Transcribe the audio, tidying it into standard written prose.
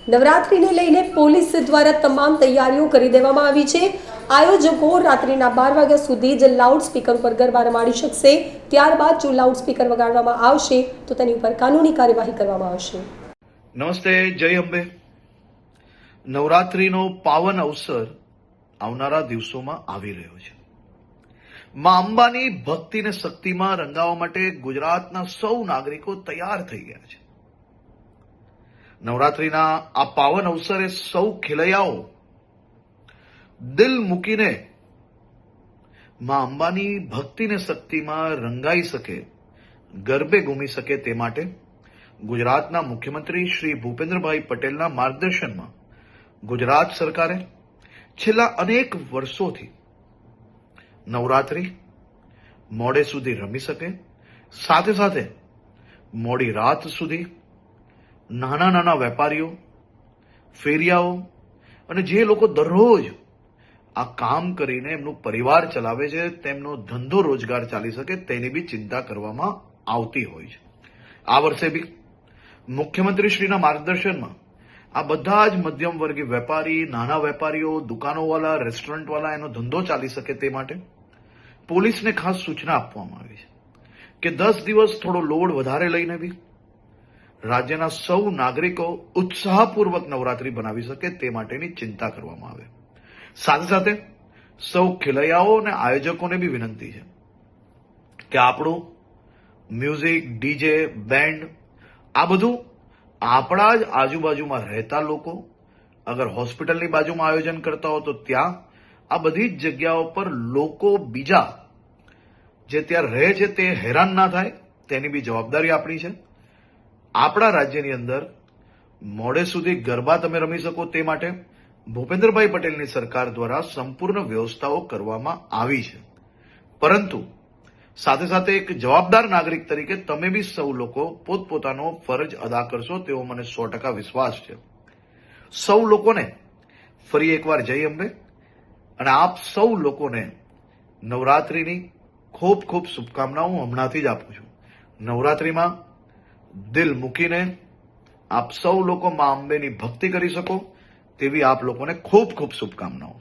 નવરાત્રિને લઈને પોલીસ દ્વારા તમામ તૈયારીઓ કરી દેવામાં આવી છે। આયોજકો રાત્રિના 12 વાગ્યા સુધી જ લાઉડ સ્પીકર પર ગરબા રમાડી શકશે। ત્યારબાદ જો લાઉડ સ્પીકર વગાડવામાં આવશે તો તેની ઉપર કાનૂની કાર્યવાહી કરવામાં આવશે। નમસ્તે, જય અંબે। નવરાત્રીનો પાવન અવસર આવનારા દિવસોમાં આવી રહ્યો છે। માં અંબાની ભક્તિ ને શક્તિમાં રંગાવવા માટે ગુજરાતના સૌ નાગરિકો તૈયાર થઈ ગયા છે। નવરાત્રીના આ પાવન અવસરે સૌ ખેલૈયાઓ દિલ મૂકીને માં અંબાની ભક્તિ ને શક્તિમાં રંગાઈ શકે, ગરબે ઘૂમી શકે તે માટે ગુજરાતના મુખ્યમંત્રી શ્રી ભૂપેન્દ્રભાઈ પટેલના માર્ગદર્શનમાં ગુજરાત સરકારે છેલ્લા અનેક વર્ષોથી નવરાત્રી મોડે સુધી રમી શકે, સાથે સાથે મોડી રાત સુધી નાના નાના વેપારીઓ, ફેરિયાઓ અને જે લોકો દરરોજ આ કામ કરીને એમનું પરિવાર ચલાવે છે, તેમનો ધંધો રોજગાર ચાલી શકે તેની બી ચિંતા કરવામાં આવતી હોય છે। આ વર્ષે બી મુખ્યમંત્રીશ્રીના માર્ગદર્શનમાં આ બધા જ મધ્યમ વર્ગીય વેપારી, નાના વેપારીઓ, દુકાનોવાળા, રેસ્ટોરન્ટવાળા એનો ધંધો ચાલી શકે તે માટે પોલીસને ખાસ સૂચના આપવામાં આવી છે કે 10 દિવસ થોડો લોડ વધારે લઈને બી રાજ્યના સૌ નાગરિકો ઉત્સાહપૂર્વક નવરાત્રી બનાવી શકે તે માટેની ચિંતા કરવામાં આવે। સાથે સાથે સૌ ખેલૈયાઓ અને આયોજકોને બી વિનંતી છે કે આપણું મ્યુઝિક, ડીજે, બેન્ડ આ બધું આપણા જ આજુબાજુમાં રહેતા લોકો, અગર હોસ્પિટલની બાજુમાં આયોજન કરતા હો તો ત્યાં આ બધી જ જગ્યાઓ પર લોકો બીજા જે ત્યાં રહે છે તે હેરાન ના થાય તેની બી જવાબદારી આપણી છે। આપણા રાજ્યની અંદર મોડે સુધી ગરબા તમે રમી શકો તે માટે ભૂપેન્દ્રભાઈ પટેલની સરકાર દ્વારા સંપૂર્ણ વ્યવસ્થાઓ કરવામાં આવી છે, પરંતુ સાથે સાથે એક જવાબદાર નાગરિક તરીકે તમે બી સૌ લોકો પોતપોતાનો ફરજ અદા કરશો તેવો મને 100% વિશ્વાસ છે। સૌ લોકોને ફરી એકવાર જય અંબે અને આપ સૌ લોકોને નવરાત્રીની ખૂબ ખૂબ શુભકામનાઓ હમણાંથી જ આપું છું। નવરાત્રીમાં દિલ મૂકીને આપ સૌ લોકો માં અંબેની ભક્તિ કરી શકો તેવી આપ લોકોને ખૂબ ખૂબ શુભકામનાઓ।